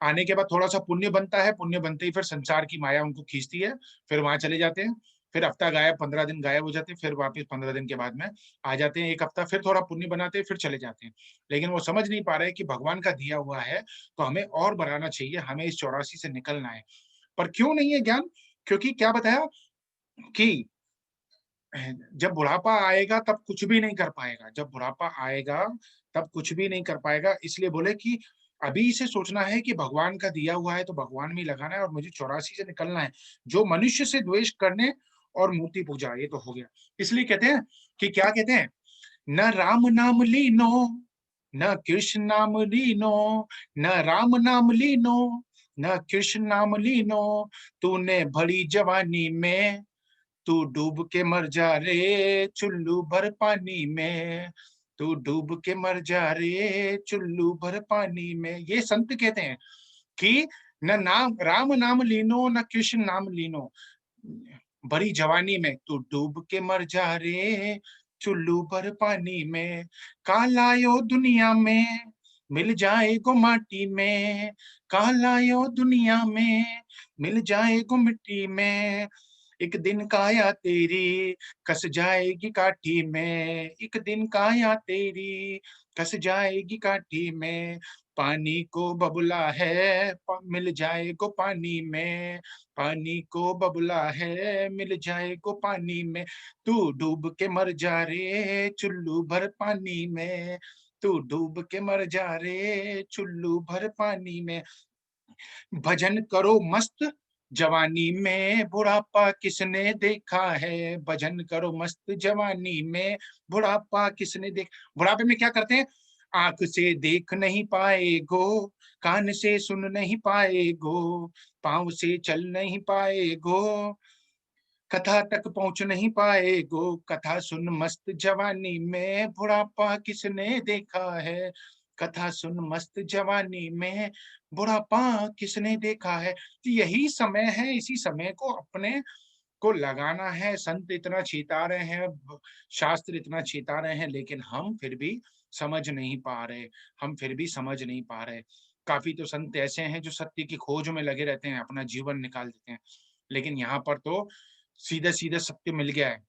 आने के बाद थोड़ा सा पुण्य बनता है, पुण्य बनते ही फिर संसार की माया उनको खींचती है, फिर वहां चले जाते हैं। फिर हफ्ता गायब, 15 दिन गायब हो जाते हैं, फिर वापस 15 दिन के बाद में आ जाते हैं, एक हफ्ता फिर थोड़ा पुण्य बनाते हैं, फिर चले जाते हैं। लेकिन वो समझ नहीं पा रहे कि भगवान का दिया हुआ है, तो हमें और बढ़ाना चाहिए, हमें इस 84 से निकलना है। पर क्यों नहीं है ज्ञान? क्योंकि क्या बताया कि जब बुढ़ापा आएगा तब कुछ भी नहीं कर पाएगा। जब बुढ़ापा आएगा तब कुछ भी नहीं कर पाएगा। इसलिए बोले कि अभी से सोचना है कि भगवान का दिया हुआ है तो भगवान में ही लगाना है और मुझे 84 से निकलना है। जो मनुष्य से द्वेष करने और मूर्ति पूजा, ये तो हो गया। इसलिए कहते हैं कि क्या कहते हैं, न राम नाम लीनो, न कृष्ण नाम लीनो, न राम नाम लीनो, न कृष्ण नाम लीनो, तूने भरी जवानी में, तू डूब के मर जा रे चुल्लू भर पानी में, तू डूब के मर जा रे चुल्लू भर पानी में। ये संत कहते हैं कि न नाम राम नाम लीनो, न कृष्ण नाम लीनो, भरी जवानी में तू डूब के मर जा रे चुल्लू भर पानी में। कालायो दुनिया में मिल जाएगो माटी में, कालायो दुनिया में मिल जाएगो मिट्टी में, एक दिन काया तेरी कस जाएगी काठी में, एक दिन काया तेरी कस जाएगी काठी में, पानी को बबुला है मिल जाएगो पानी में, पानी को बबुला है मिल जाएगो पानी में, तू डूब के मर जा रे चुल्लू भर पानी में, तू डूब के मर जा रे चुल्लू भर पानी में। भजन करो मस्त जवानी में, बुढ़ापा किसने देखा है, भजन करो मस्त जवानी में, बुढ़ापा किसने देख। बुढ़ापे में क्या करते हैं, आंख से देख नहीं पाएगो, कान से सुन नहीं पाएगो, पांव से चल नहीं पाएगो, कथा तक पहुंच नहीं पाएगो, कथा सुन मस्त जवानी में, बुढ़ापा किसने देखा है, कथा सुन मस्त जवानी में, बुढ़ापा किसने देखा है। तो यही समय है, इसी समय को अपने को लगाना है। संत इतना चेता रहे हैं, शास्त्र इतना चेता रहे हैं, लेकिन हम फिर भी समझ नहीं पा रहे, हम फिर भी समझ नहीं पा रहे। काफी तो संत ऐसे हैं जो सत्य की खोज में लगे रहते हैं, अपना जीवन निकाल देते हैं, लेकिन यहाँ पर तो सीधे सीधे सत्य मिल गया है।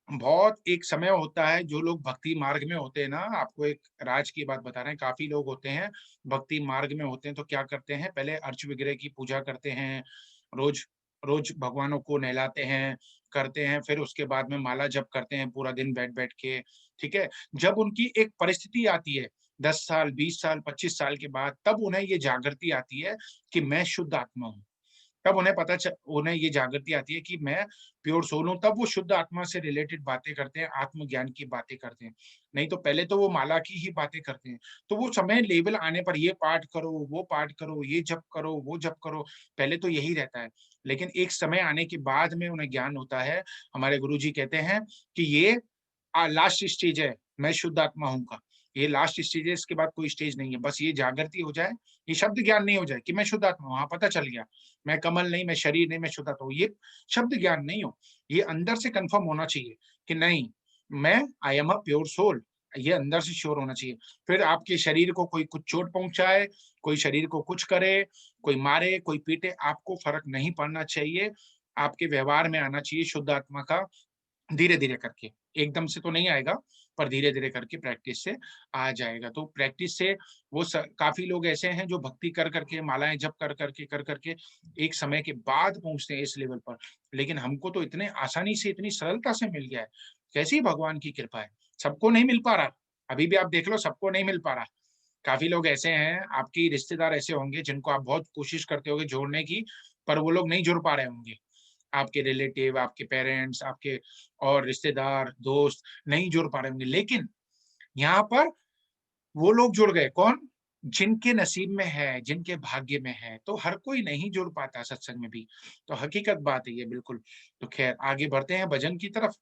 बहुत एक समय होता है, जो लोग भक्ति मार्ग में होते हैं ना, आपको एक राज की बात बता रहे हैं, काफी लोग होते हैं भक्ति मार्ग में होते हैं, तो क्या करते हैं, पहले अर्च विग्रह की पूजा करते हैं, रोज रोज भगवानों को नहलाते हैं, करते हैं, फिर उसके बाद में माला जप करते हैं पूरा दिन बैठ बैठ के, ठीक है। जब उनकी एक परिस्थिति आती है 10 साल 20 साल 25 साल के बाद, तब उन्हें ये जागृति आती है कि मैं शुद्ध आत्मा हूँ। तब उन्हें ये जागृति आती है कि मैं प्योर सोल हूँ। तब वो शुद्ध आत्मा से रिलेटेड बातें करते हैं, आत्मज्ञान की बातें करते हैं। नहीं तो पहले तो वो माला की ही बातें करते हैं। तो वो समय लेवल आने पर ये पाठ करो, वो पाठ करो, ये जप करो, वो जप करो, पहले तो यही रहता है। लेकिन एक समय आने के बाद में उन्हें ज्ञान होता है। हमारे गुरुजी कहते हैं कि ये लास्ट स्टेज है, मैं शुद्ध आत्मा हूँ का। ये लास्ट स्टेज है, इसके बाद कोई स्टेज नहीं है। बस ये जागृति हो जाए, ये शब्द ज्ञान नहीं हो जाए कि मैं शुद्ध आत्मा हूँ, हाँ पता चल गया, मैं कमल नहीं, मैं शरीर नहीं, मैं शुद्ध आत्मा हूँ, ये शब्द ज्ञान नहीं हो। ये अंदर से कंफर्म होना चाहिए कि नहीं, मैं I am a pure soul, ये अंदर से श्योर होना चाहिए। फिर आपके शरीर को कोई कुछ चोट पहुंचाए, कोई शरीर को कुछ करे, कोई मारे, कोई पीटे, आपको फर्क नहीं पड़ना चाहिए। आपके व्यवहार में आना चाहिए शुद्ध आत्मा का, धीरे धीरे करके। एकदम से तो नहीं आएगा, पर धीरे धीरे करके प्रैक्टिस से आ जाएगा। तो प्रैक्टिस से काफी लोग ऐसे हैं जो भक्ति कर करके, मालाएं जप कर करके एक समय के बाद पहुंचते हैं इस लेवल पर। लेकिन हमको तो इतने आसानी से, इतनी सरलता से मिल गया है। कैसी भगवान की कृपा है, सबको नहीं मिल पा रहा। अभी भी आप देख लो, सबको नहीं मिल पा रहा। काफी लोग ऐसे हैं, आपकी रिश्तेदार ऐसे होंगे जिनको आप बहुत कोशिश करते होगे जोड़ने की, पर वो लोग नहीं जुड़ पा रहे होंगे। आपके रिलेटिव, आपके पेरेंट्स, आपके और रिश्तेदार, दोस्त नहीं जुड़ पा रहे होंगे। लेकिन यहाँ पर वो लोग जुड़ गए, कौन? जिनके नसीब में है, जिनके भाग्य में है। तो हर कोई नहीं जुड़ पाता सत्संग में भी। तो हकीकत बात है ये, बिल्कुल। तो खैर आगे बढ़ते हैं भजन की तरफ।